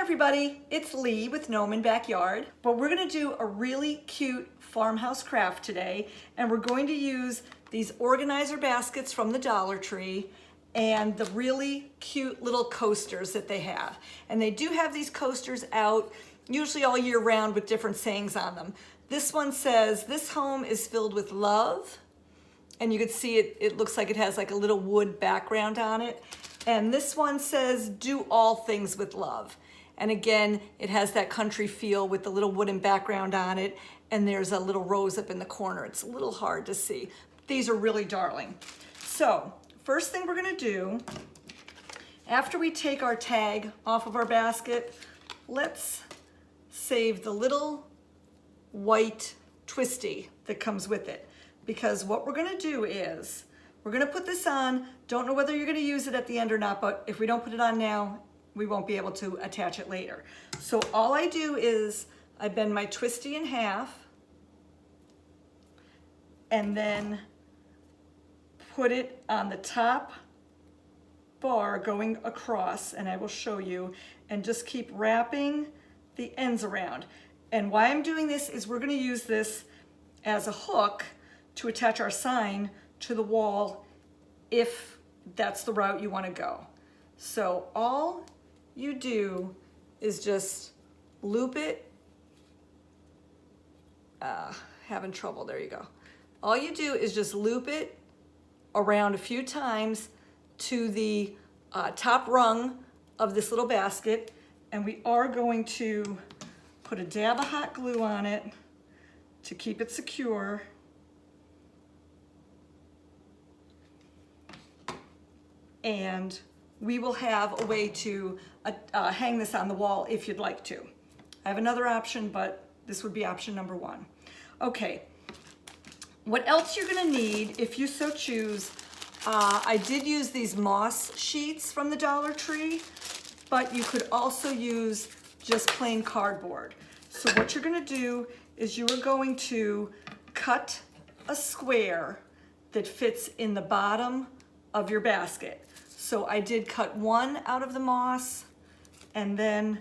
everybody, it's Lee with Gnome Backyard, but we're going to do a really cute farmhouse craft today, and we're going to use these organizer baskets from the Dollar Tree and the really cute little coasters that they have. And they do have these coasters out usually all year round with different sayings on them. This one says, "This home is filled with love," and you can see it looks like it has like a little wood background on it. And this one says, "Do all things with love." And again, it has that country feel with the little wooden background on it, and there's a little rose up in the corner. It's a little hard to see. These are really darling. So, first thing we're gonna do, after we take our tag off of our basket, let's save the little white twisty that comes with it. Because what we're gonna do is, we're gonna put this on. Don't know whether you're gonna use it at the end or not, but if we don't put it on now, we won't be able to attach it later. So all I do is I bend my twisty in half and then put it on the top bar going across, and I will show you, and just keep wrapping the ends around. And why I'm doing this is we're gonna use this as a hook to attach our sign to the wall if that's the route you wanna go. So all you do is just loop it. Having trouble, there you go. All you do is just loop it around a few times to the top rung of this little basket, and we are going to put a dab of hot glue on it to keep it secure. And we will have a way to hang this on the wall if you'd like to. I have another option, but this would be option number one. Okay, what else you're gonna need if you so choose, I did use these moss sheets from the Dollar Tree, but you could also use just plain cardboard. So what you're gonna do is you are going to cut a square that fits in the bottom of your basket. So I did cut one out of the moss, and then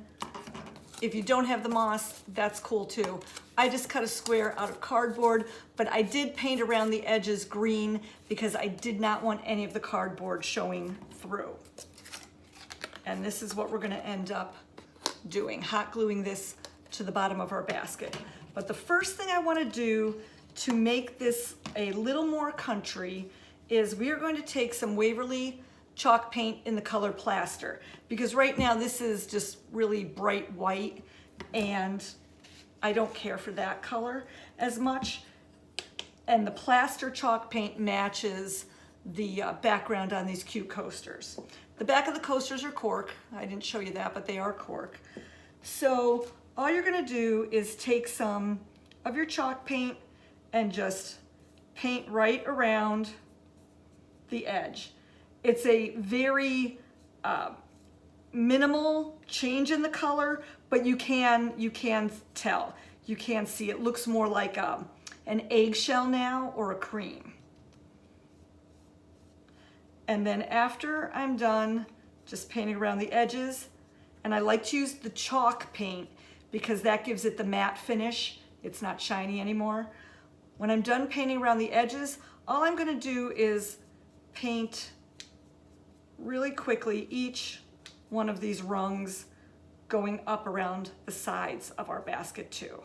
if you don't have the moss, that's cool too. I just cut a square out of cardboard, but I did paint around the edges green because I did not want any of the cardboard showing through. And this is what we're gonna end up doing, hot gluing this to the bottom of our basket. But the first thing I wanna do to make this a little more country is we are going to take some Waverly chalk paint in the color plaster, because right now this is just really bright white and I don't care for that color as much. And the plaster chalk paint matches the background on these cute coasters. The back of the coasters are cork. I didn't show you that, but they are cork. So all you're gonna do is take some of your chalk paint and just paint right around the edge. It's a very minimal change in the color, but you can tell. You can see it looks more like an eggshell now or a cream. And then after I'm done just painting around the edges, and I like to use the chalk paint because that gives it the matte finish. It's not shiny anymore. When I'm done painting around the edges, all I'm gonna do is paint really quickly each one of these rungs going up around the sides of our basket too,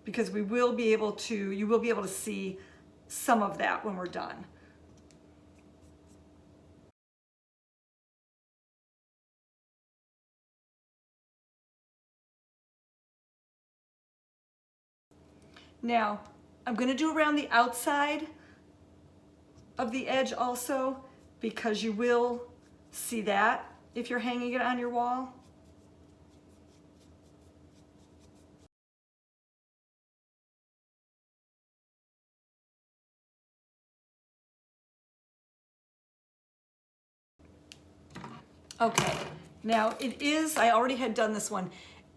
because you will be able to see some of that when we're done. Now, I'm gonna do around the outside of the edge also, because you will see that if you're hanging it on your wall. Okay, now I already had done this one.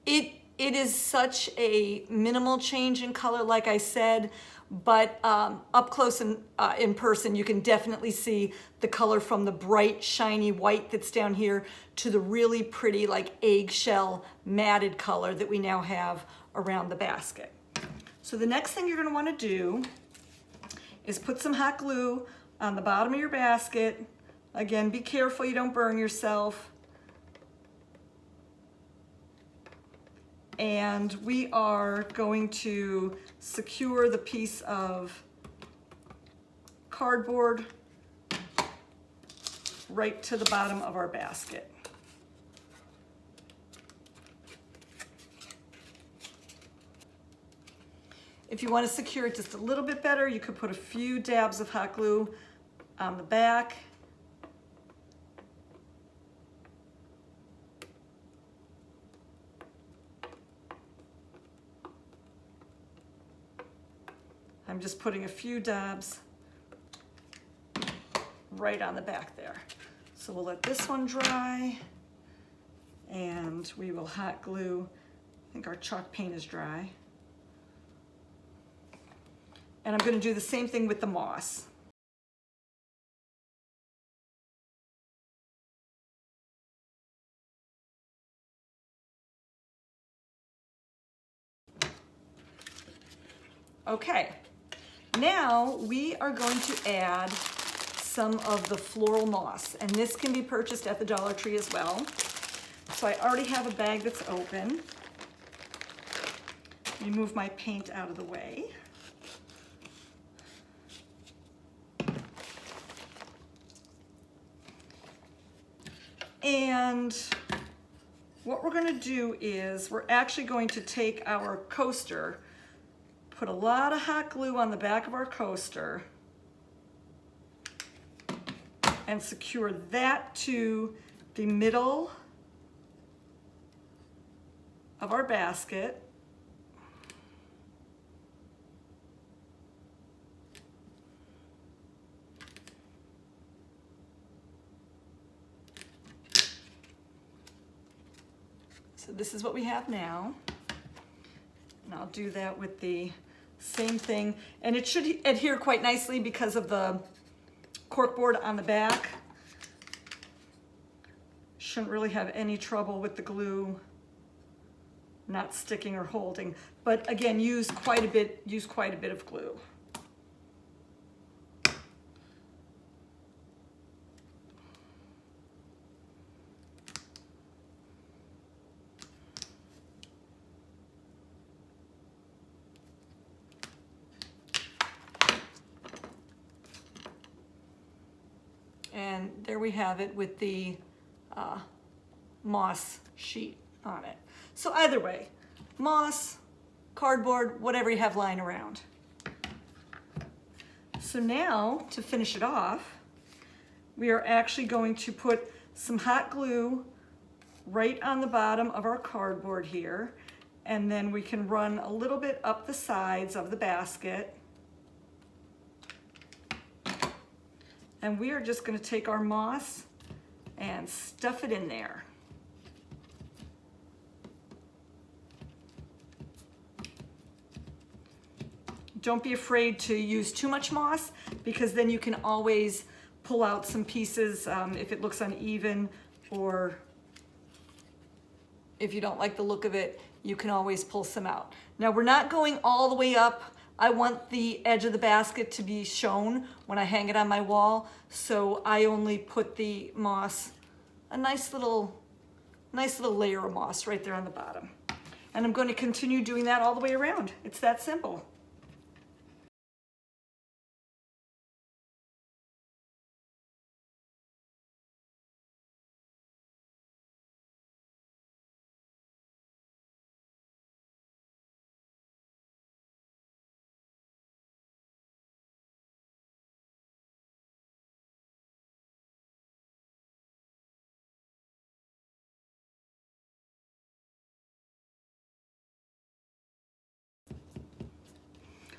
It is such a minimal change in color, like I said. but up close and in person, you can definitely see the color from the bright, shiny white that's down here to the really pretty, like eggshell matted color that we now have around the basket. So the next thing you're going to want to do is put some hot glue on the bottom of your basket. Again, be careful you don't burn yourself. And we are going to secure the piece of cardboard right to the bottom of our basket. If you want to secure it just a little bit better, you could put a few dabs of hot glue on the back. I'm just putting a few dabs right on the back there. So we'll let this one dry and we will hot glue. I think our chalk paint is dry. And I'm going to do the same thing with the moss. Okay. Now we are going to add some of the floral moss, and this can be purchased at the Dollar Tree as well. So I already have a bag that's open. Let me move my paint out of the way. And what we're going to do is we're actually going to take our coaster, put a lot of hot glue on the back of our coaster and secure that to the middle of our basket. So this is what we have now. And I'll do that with the same thing, and it should adhere quite nicely because of the corkboard on the back. Shouldn't really have any trouble with the glue not sticking or holding, but again, use quite a bit of glue. And there we have it with the moss sheet on it. So either way, moss, cardboard, whatever you have lying around. So now, to finish it off, we are actually going to put some hot glue right on the bottom of our cardboard here, and then we can run a little bit up the sides of the basket. And we are just going to take our moss and stuff it in there. Don't be afraid to use too much moss, because then you can always pull out some pieces if it looks uneven, or if you don't like the look of it, you can always pull some out. Now we're not going all the way up. I want the edge of the basket to be shown when I hang it on my wall, so I only put the moss, a nice little layer of moss right there on the bottom. And I'm going to continue doing that all the way around. It's that simple.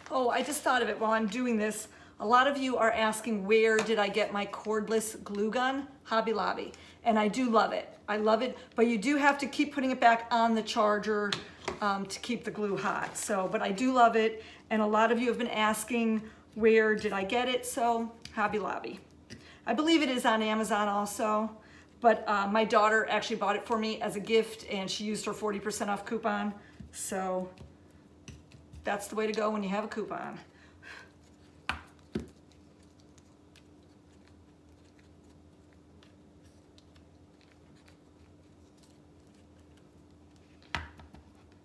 Oh, I just thought of it while I'm doing this. A lot of you are asking, where did I get my cordless glue gun? Hobby Lobby. And I do love it. I love it, but you do have to keep putting it back on the charger to keep the glue hot. So, but I do love it, and a lot of you have been asking where did I get it, so Hobby Lobby. I believe it is on Amazon also, but my daughter actually bought it for me as a gift, and she used her 40% off coupon, so that's the way to go when you have a coupon.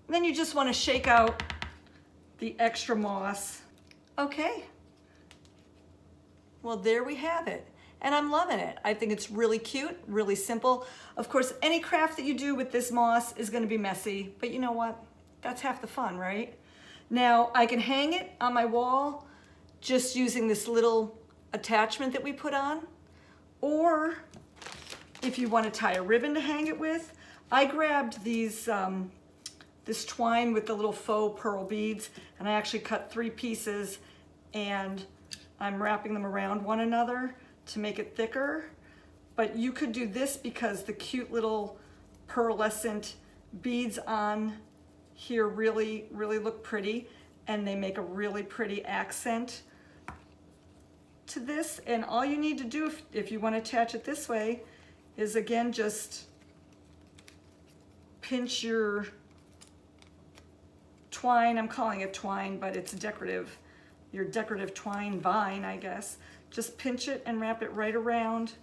Then you just want to shake out the extra moss. Okay. Well, there we have it. And I'm loving it. I think it's really cute, really simple. Of course, any craft that you do with this moss is going to be messy, but you know what? That's half the fun, right? Now, I can hang it on my wall just using this little attachment that we put on, or if you want to tie a ribbon to hang it with, I grabbed these this twine with the little faux pearl beads, and I actually cut 3 pieces, and I'm wrapping them around one another to make it thicker. But you could do this because the cute little pearlescent beads on here really look pretty, and they make a really pretty accent to this. And all you need to do if you want to attach it this way is, again, just pinch your twine. I'm calling it twine, but it's decorative. Your decorative twine vine, I guess. Just pinch it and wrap it right around.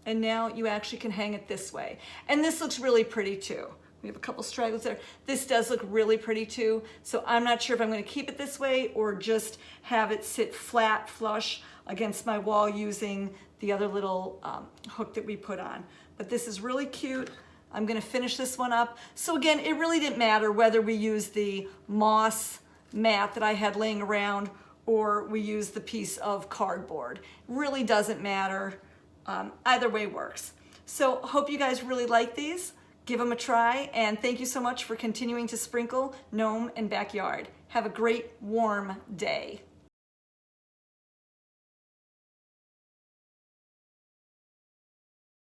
And now you actually can hang it this way. And this looks really pretty too. We have a couple stragglers there. This does look really pretty too. So I'm not sure if I'm going to keep it this way or just have it sit flat, flush against my wall using the other little hook that we put on. But this is really cute. I'm going to finish this one up. So again, it really didn't matter whether we use the moss mat that I had laying around or we use the piece of cardboard. It really doesn't matter. Either way works. So hope you guys really like these. Give them a try, and thank you so much for continuing to sprinkle gnome and backyard. Have a great warm day.